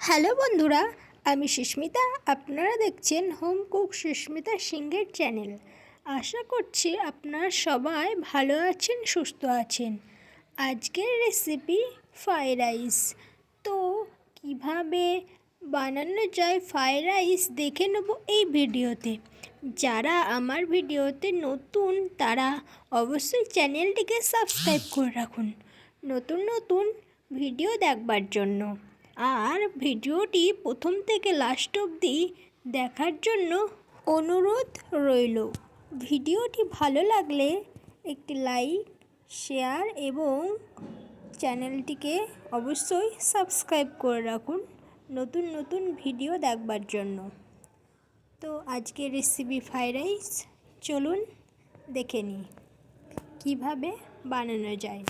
Hello বন্ধুরা, আমি সুস্মিতা। আপনারা দেখছেন হোম কুক সুস্মিতা সিংহের চ্যানেল। আশা করছি আপনারা সবাই ভালো আছেন, সুস্থ আছেন। আজকের রেসিপি ফ্রাইড রাইস। তো কিভাবে বানানো যায় ফ্রাইড রাইস দেখে নেব এই ভিডিওতে। যারা আমার ভিডিওতে নতুন তারা অবশ্যই চ্যানেলটিকে সাবস্ক্রাইব করে রাখুন নতুন নতুন ভিডিও দেখবার জন্য। আর ভিডিওটি প্রথম থেকে লাস্ট অবধি দেখার জন্য অনুরোধ রইল। ভিডিওটি ভালো লাগলে একটি লাইক, শেয়ার এবং চ্যানেলটিকে অবশ্যই সাবস্ক্রাইব করে রাখুন নতুন নতুন ভিডিও দেখবার জন্য। তো আজকের রেসিপি ফ্রাইড রাইস, চলুন দেখে নিই কীভাবে বানানো যায়।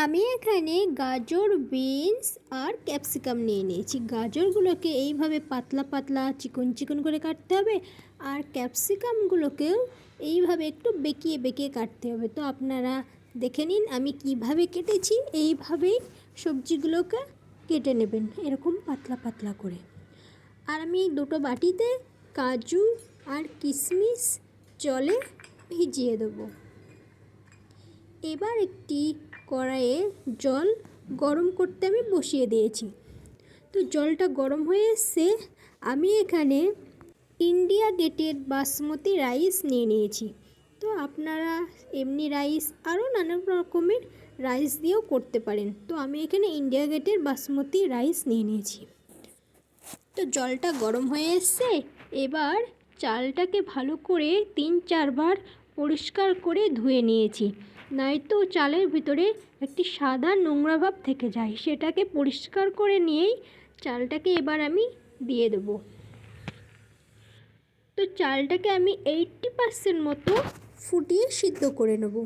আমি এখানে গাজর, বিনস আর ক্যাপসিকাম নিয়ে নিয়েছি। গাজরগুলোকে এইভাবে পাতলা পাতলা চিকন চিকন করে কাটতে হবে, আর ক্যাপসিকামগুলোকেও এইভাবে একটু বেঁকিয়ে বেঁকিয়ে কাটতে হবে। তো আপনারা দেখে নিন আমি কিভাবে কেটেছি। এইভাবেই সবজিগুলোকে কেটে নেবেন, এরকম পাতলা পাতলা করে। আর আমি দুটো বাটিতে কাজু আর কিশমিশ জলে ভিজিয়ে দেবো। এবার একটি কড়াইয়ে জল গরম করতে আমি বসিয়ে দিয়েছি। তো জলটা গরম হয়ে এসছে, আমি এখানে ইন্ডিয়া গেটের বাসমতি রাইস নিয়ে নিয়েছি। তো আপনারা এমনি রাইস আরও নানা রকমের রাইস দিয়েও করতে পারেন। তো আমি এখানে ইন্ডিয়া গেটের বাসমতি রাইস নিয়ে নিয়েছি। তো জলটা গরম হয়ে এসছে, এবার চালটাকে ভালো করে 3-4 বার পরিষ্কার করে ধুয়ে নিয়েছি। নয়তো চালের ভিতরে একটি সাদা নোংরা ভাব থেকে যায়, সেটাকে পরিষ্কার করে নিয়েই চালটাকে এবার আমি দিয়ে দেবো। তো চালটাকে আমি 80% মতো ফুটিয়ে সিদ্ধ করে নেব।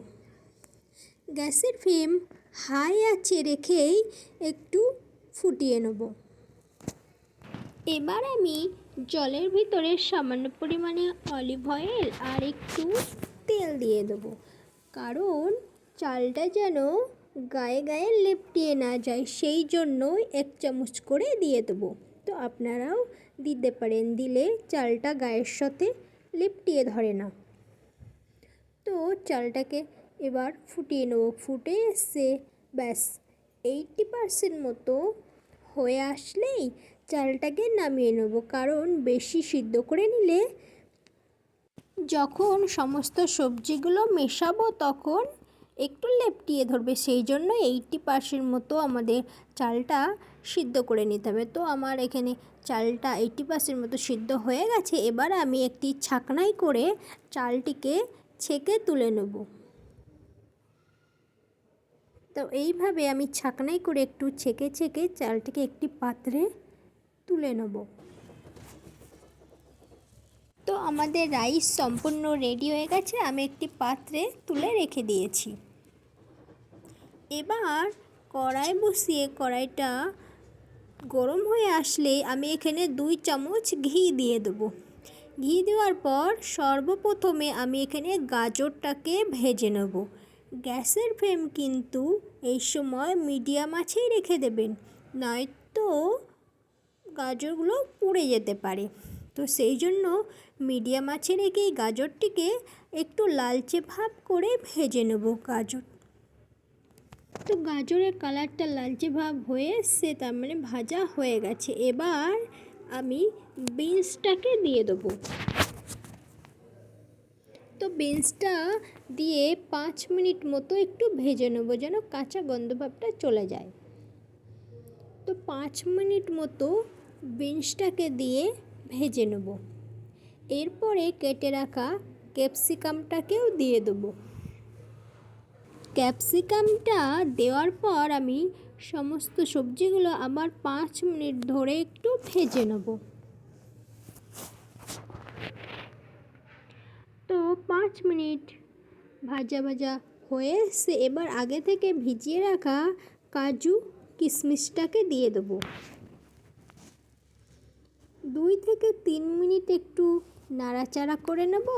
গ্যাসের ফ্লেম হাই আঁচে রেখেই একটু ফুটিয়ে নেব। এবার আমি জলের ভিতরে সামান্য পরিমাণে অলিভ অয়েল আর একটু তেল দিয়ে দেবো, কারণ চালটা যেন গায়ে গায়ে লেপটিয়ে না যায়, সেই জন্যই 1 চামচ করে দিয়ে দেবো। তো আপনারাও দিতে পারেন, দিলে চালটা গায়ের সাথে লেপটিয়ে ধরে না। তো চালটাকে এবার ফুটিয়ে নেব। ফুটে এসছে, ব্যাস 80% মতো হয়ে আসলেই চালটাকে নামিয়ে নেব, কারণ বেশি সিদ্ধ করে নিলে যখন সমস্ত সবজিগুলো মেশাবো তখন একটু লেপটিয়ে ধরবে, সেই জন্য 80% মতো আমাদের চালটা সিদ্ধ করে নিতে হবে। তো আমার এখানে চালটা 80% মতো সিদ্ধ হয়ে গেছে। এবার আমি একটি ছাঁকনায় করে চালটিকে ছেঁকে তুলে নেব। তো এইভাবে আমি ছাঁকনায় করে একটু ছেঁকে ছেঁকে চালটিকে একটি পাত্রে তুলে নেব। তো আমাদের রাইস সম্পূর্ণ রেডি হয়ে গেছে, আমি একটি পাত্রে তুলে রেখে দিয়েছি। এবার কড়াই বসিয়ে কড়াইটা গরম হয়ে আসলে আমি এখানে 2 চামচ ঘি দিয়ে দেবো। ঘি দেওয়ার পর সর্বপ্রথমে আমি এখানে গাজরটাকে ভেজে নেব। গ্যাসের ফ্লেম কিন্তু এই সময় মিডিয়াম আঁচেই রেখে দেবেন, নয়তো গাজরগুলো পুড়ে যেতে পারে। তো সেই জন্য মিডিয়াম আঁচে রেখেই গাজরটিকে একটু লালচে ভাব করে ভেজে নেব গাজর। তো গাজরের কালারটা লালচে ভাব হয়ে এসছে, তার মানে ভাজা হয়ে গেছে। এবার আমি বিনসটাকে দিয়ে দেবো। তো বিনসটা দিয়ে 5 মিনিট মতো একটু ভেজে নেব, যেন কাঁচা গন্ধ ভাবটা চলে যায়। তো 5 মিনিট মতো বিনসটাকে দিয়ে ভেজে নেব। এরপরে কেটে রাখা ক্যাপসিকামটাকেও দিয়ে দেবো। ক্যাপসিকামটা দেওয়ার পর আমি সমস্ত সবজিগুলো আবার 5 মিনিট ধরে একটু ভেজে নেব। তো 5 মিনিট ভাজা ভাজা হয়ে এসে এবার আগে থেকে ভিজিয়ে রাখা কাজু কিশমিশটাকে দিয়ে দেবো। 2 থেকে 3 মিনিট একটু নাড়াচাড়া করে নেব।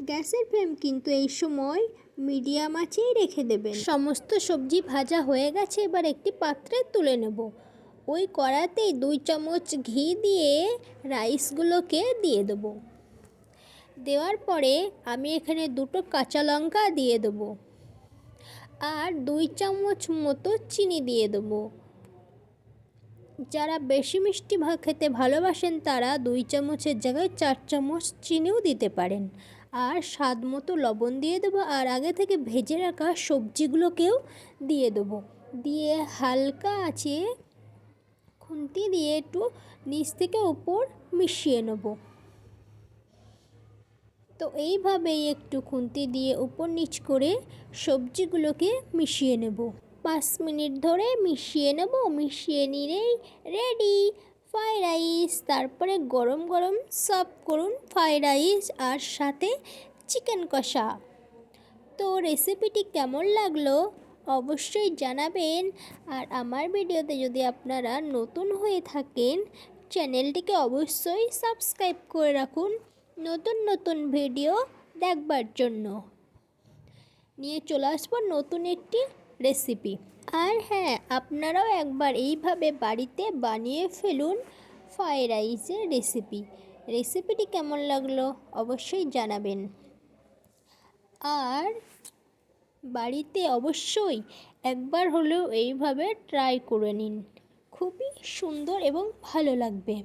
গ্যাসের ফ্লেম কিন্তু এই সময় মিডিয়াম আঁচেই রেখে দেবেন। সমস্ত সবজি ভাজা হয়ে গেছে, এবার একটি পাত্রে তুলে নেব। ওই কড়াতেই 2 চামচ ঘি দিয়ে রাইসগুলোকে দিয়ে দেবো। দেওয়ার পরে আমি এখানে 2টো কাঁচা লঙ্কা দিয়ে দেবো আর 2 চামচ মতো চিনি দিয়ে দেবো। যারা বেশি মিষ্টি খেতে ভালোবাসেন তারা 2 চামচের জায়গায় 4 চামচ চিনিও দিতে পারেন। আর স্বাদ মতো লবণ দিয়ে দেবো আর আগে থেকে ভেজে রাখা সবজিগুলোকেও দিয়ে দেবো। দিয়ে হালকা আঁচে খুন্তি দিয়ে একটু নিচ থেকে উপর মিশিয়ে নেব। তো এইভাবেই একটু খুন্তি দিয়ে উপর নিচ করে সবজিগুলোকে মিশিয়ে নেব। 5 মিনিট ধরে মিশিয়ে নেব। মিশিয়ে নিলেই রেডি ফ্রাইড রাইস। তারপরে গরম গরম সার্ভ করুন ফ্রাইড রাইস আর সাথে চিকেন কষা। তো রেসিপিটি কেমন লাগলো অবশ্যই জানাবেন। আর আমার ভিডিওতে যদি আপনারা নতুন হয়ে থাকেন চ্যানেলটিকে অবশ্যই সাবস্ক্রাইব করে রাখুন নতুন নতুন ভিডিও দেখবার জন্য। নিয়ে চলে আসবো নতুন একটি রেসিপি। আর হ্যাঁ, আপনারাও একবার এইভাবে বাড়িতে বানিয়ে ফেলুন ফ্রাইড রাইসের রেসিপিটি কেমন লাগলো অবশ্যই জানাবেন। আর বাড়িতে অবশ্যই একবার হলেও এইভাবে ট্রাই করে নিন, খুবই সুন্দর এবং ভালো লাগবে।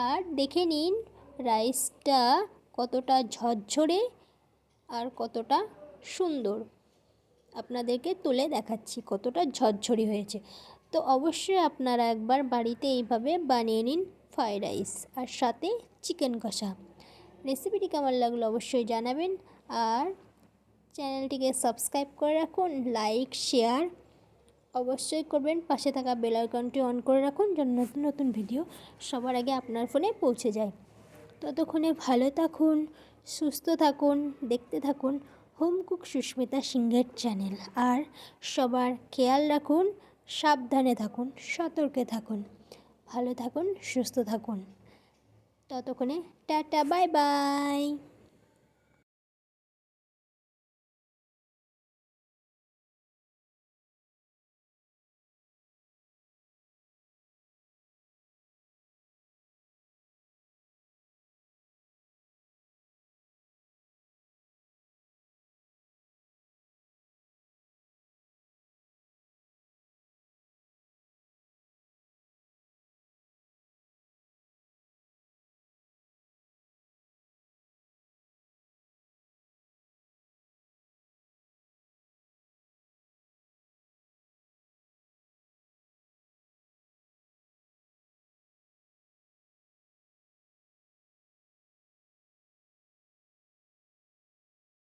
আর দেখে নিন রাইসটা কতটা ঝরঝরে আর কতটা সুন্দর। আপনাদেরকে তুলে দেখাচ্ছি কতটা ঝরঝরি হয়েছে। তো অবশ্যই আপনারা একবার বাড়িতে এইভাবে বানিয়ে নিন ফ্রাইড রাইস আর সাথে চিকেন কষা। রেসিপিটি কেমন লাগলো অবশ্যই জানাবেন। আর চ্যানেলটিকে সাবস্ক্রাইব করে রাখুন, লাইক শেয়ার অবশ্যই করবেন। পাশে থাকা বেল আইকনটি অন করে রাখুন যেন নতুন নতুন ভিডিও সবার আগে আপনার ফোনে পৌঁছে যায়। ততক্ষণে ভালো থাকুন, সুস্থ থাকুন, দেখতে থাকুন হোম কুক সুস্মিতা সিংহের চ্যানেল। আর সবার খেয়াল রাখুন, সাবধানে থাকুন, সতর্কে থাকুন, ভালো থাকুন, সুস্থ থাকুন। ততক্ষণে টাটা, বাই বাই।